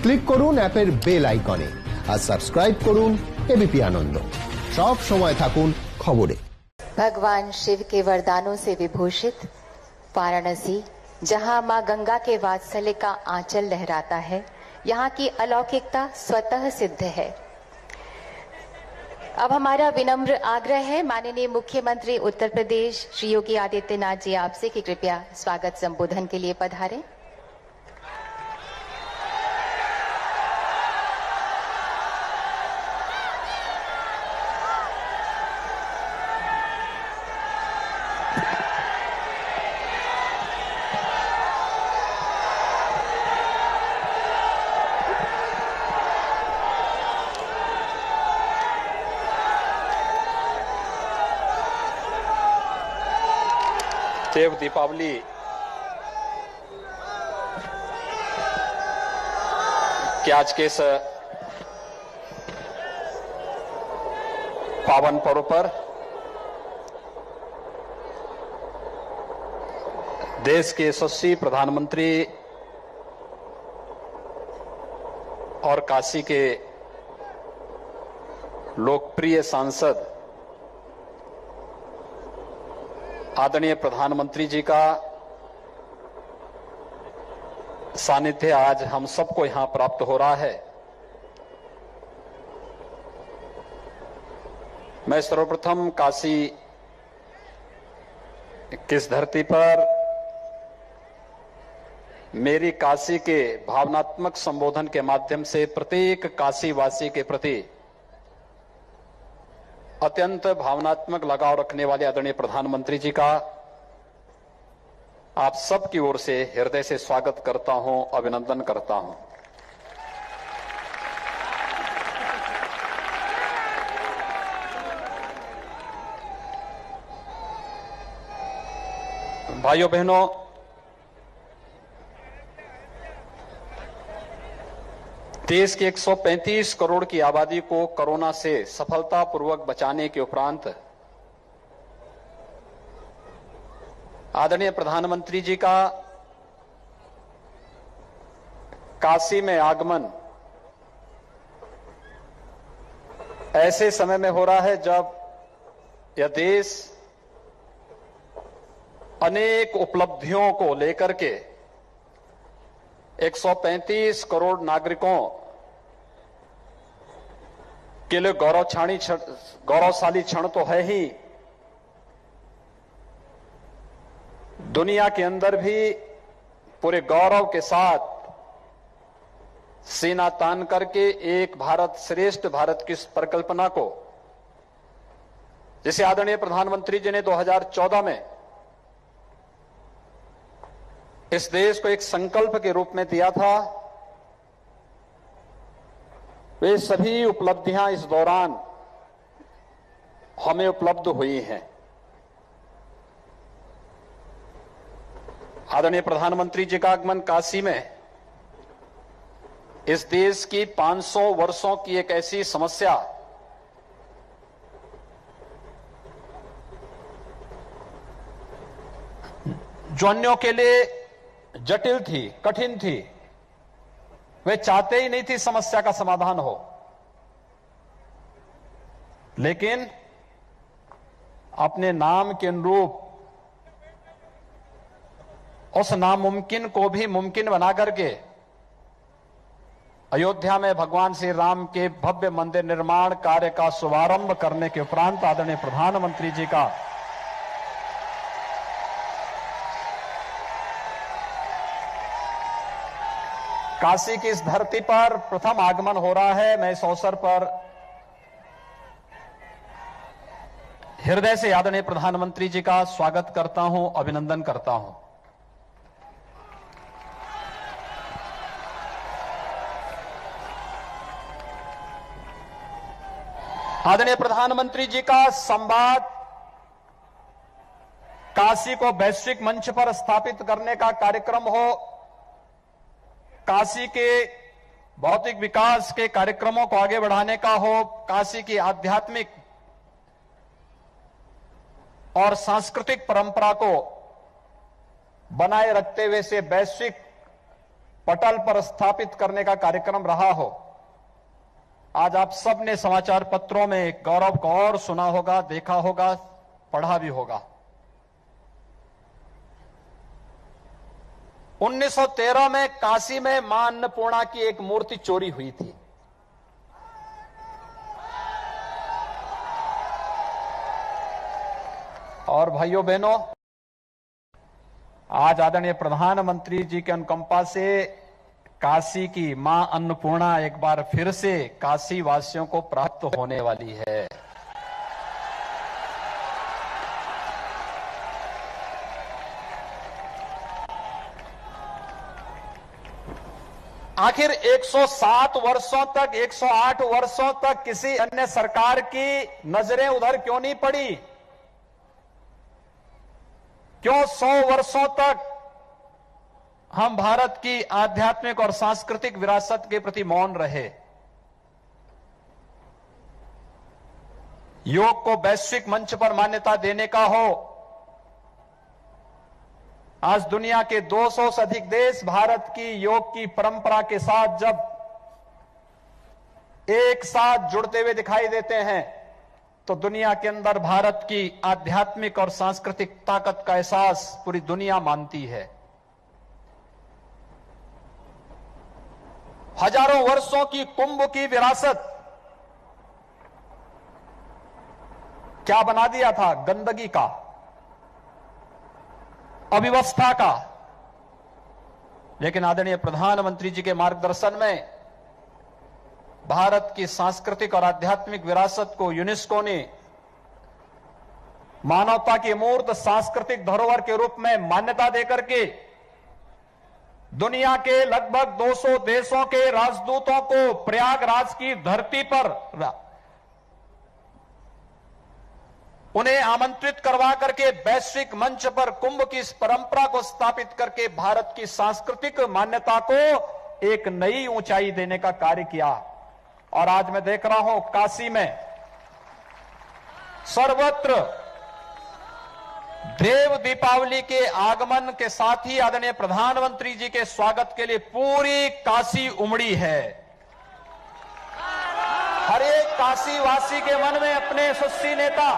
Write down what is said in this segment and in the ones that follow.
Click করুন অ্যাপের bell আইকনে আর সাবস্ক্রাইব করুন এবিপি আনন্দ। সব সময় থাকুন খবরে। भगवान शिव के वरदानों से विभूषित वाराणसी, जहां मां गंगा के वात्सल्य का आंचल लहराता है, यहाँ की अलौकिकता स्वतः सिद्ध है। अब हमारा विनम्र आग्रह है माननीय मुख्यमंत्री उत्तर प्रदेश श्री योगी आदित्यनाथ जी आपसे कि कृपया स्वागत संबोधन के लिए पधारें। देव दीपावली के आज के इस पावन पर्व पर देश के यशस्वी प्रधानमंत्री और काशी के लोकप्रिय सांसद आदरणीय प्रधानमंत्री जी का सानिध्य आज हम सबको यहां प्राप्त हो रहा है। मैं सर्वप्रथम काशी किस धरती पर मेरी काशी के भावनात्मक संबोधन के माध्यम से प्रत्येक काशी वासी के प्रति अत्यंत भावनात्मक लगाव रखने वाले आदरणीय प्रधानमंत्री जी का आप सब की ओर से हृदय से स्वागत करता हूं, अभिनंदन करता हूं। भाइयों बहनों, देश के 135 करोड़ की आबादी को कोरोना से सफलतापूर्वक बचाने के उपरांत आदरणीय प्रधानमंत्री जी का काशी में आगमन ऐसे समय में हो रहा है जब यह देश अनेक उपलब्धियों को लेकर के 135 करोड़ नागरिकों के लिए गौरवशाली क्षण तो है ही, दुनिया के अंदर भी पूरे गौरव के साथ सीना तान करके एक भारत श्रेष्ठ भारत की परिकल्पना को, जिसे आदरणीय प्रधानमंत्री जी ने 2014 में इस देश को एक संकल्प के रूप में दिया था, वे सभी उपलब्धियां इस दौरान हमें उपलब्ध हुई हैं। आदरणीय प्रधानमंत्री जी का आगमन काशी में इस देश की 500 वर्षों की एक ऐसी समस्या जो अन्यों के लिए जटिल थी, कठिन थी, वे चाहते ही नहीं थी समस्या का समाधान हो, लेकिन अपने नाम के अनुरूप उस नामुमकिन को भी मुमकिन बना करके अयोध्या में भगवान श्री राम के भव्य मंदिर निर्माण कार्य का शुभारंभ करने के उपरांत आदरणीय प्रधानमंत्री जी का काशी की इस धरती पर प्रथम आगमन हो रहा है। मैं इस अवसर पर हृदय से आदरणीय प्रधानमंत्री जी का स्वागत करता हूं, अभिनंदन करता हूं। आदरणीय प्रधानमंत्री जी का संवाद काशी को वैश्विक मंच पर स्थापित करने का कार्यक्रम हो, काशी के भौतिक विकास के कार्यक्रमों को आगे बढ़ाने का हो, काशी की आध्यात्मिक और सांस्कृतिक परंपरा को बनाए रखते हुए से वैश्विक पटल पर स्थापित करने का कार्यक्रम रहा हो। आज आप सब ने समाचार पत्रों में गौरव को और सुना होगा, देखा होगा, पढ़ा भी होगा। 1913 में काशी में मां अन्नपूर्णा की एक मूर्ति चोरी हुई थी। और भाइयों बहनों, आज आदरणीय प्रधानमंत्री जी के अनुकंपा से काशी की मां अन्नपूर्णा एक बार फिर से काशी वासियों को प्राप्त होने वाली है। आखिर 107 वर्षों तक, 108 वर्षों तक किसी अन्य सरकार की नजरें उधर क्यों नहीं पड़ी? क्यों 100 वर्षों तक हम भारत की आध्यात्मिक और सांस्कृतिक विरासत के प्रति मौन रहे? योग को वैश्विक मंच पर मान्यता देने का हो, आज दुनिया के 200 से अधिक देश भारत की योग की परंपरा के साथ जब एक साथ जुड़ते हुए दिखाई देते हैं, तो दुनिया के अंदर भारत की आध्यात्मिक और सांस्कृतिक ताकत का एहसास पूरी दुनिया मानती है। हजारों वर्षों की कुंभ की विरासत क्या बना दिया था? गंदगी का, अव्यवस्था का। लेकिन आदरणीय प्रधानमंत्री जी के मार्गदर्शन में भारत की सांस्कृतिक और आध्यात्मिक विरासत को यूनेस्को ने मानवता की अमूर्त सांस्कृतिक धरोहर के रूप में मान्यता देकर के दुनिया के लगभग 200 देशों के राजदूतों को प्रयागराज की धरती पर उन्हें आमंत्रित करवा करके वैश्विक मंच पर कुंभ की इस परंपरा को स्थापित करके भारत की सांस्कृतिक मान्यता को एक नई ऊंचाई देने का कार्य किया। और आज मैं देख रहा हूं काशी में सर्वत्र देव दीपावली के आगमन के साथ ही आदरणीय प्रधानमंत्री जी के स्वागत के लिए पूरी काशी उमड़ी है। हर एक काशी वासी के मन में अपने यशस्वी नेता,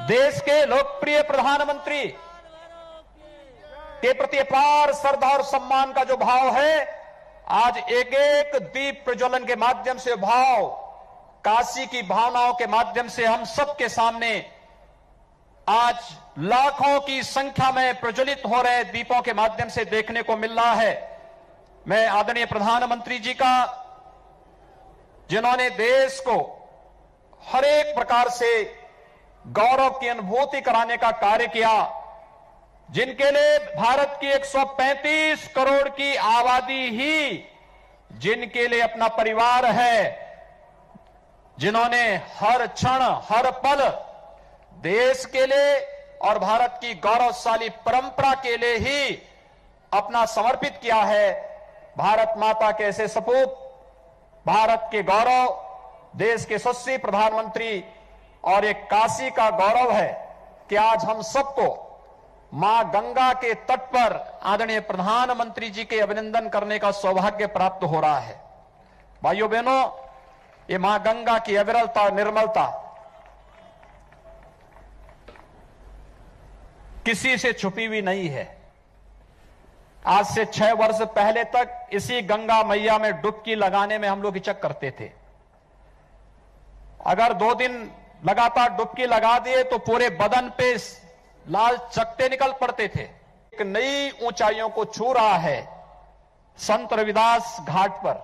देश के लोकप्रिय प्रधानमंत्री के प्रति अपार श्रद्धा और सम्मान का जो भाव है, आज एक एक दीप प्रज्वलन के माध्यम से भाव काशी की भावनाओं के माध्यम से हम सबके सामने आज लाखों की संख्या में प्रज्वलित हो रहे दीपों के माध्यम से देखने को मिल रहा है। मैं आदरणीय प्रधानमंत्री जी का, जिन्होंने देश को हर एक प्रकार से गौरव की अनुभूति कराने का कार्य किया, जिनके लिए भारत की 135 करोड़ की आबादी ही जिनके लिए अपना परिवार है, जिन्होंने हर क्षण हर पल देश के लिए और भारत की गौरवशाली परंपरा के लिए ही अपना समर्पित किया है। भारत माता के ऐसे सपूत, भारत के गौरव, देश के यशस्वी प्रधानमंत्री और एक काशी का गौरव है कि आज हम सबको मां गंगा के तट पर आदरणीय प्रधानमंत्री जी के अभिनंदन करने का सौभाग्य प्राप्त हो रहा है। भाइयों बहनों, ये मां गंगा की अविरलता, निर्मलता किसी से छुपी हुई नहीं है। आज से 6 वर्ष पहले तक इसी गंगा मैया में डुबकी लगाने में हम लोग हिचक करते थे। अगर 2 दिन लगातार डुबकी लगा दिए तो पूरे बदन पे लाल चकत्ते निकल पड़ते थे। एक नई ऊंचाइयों को छू रहा है संत रविदास घाट पर।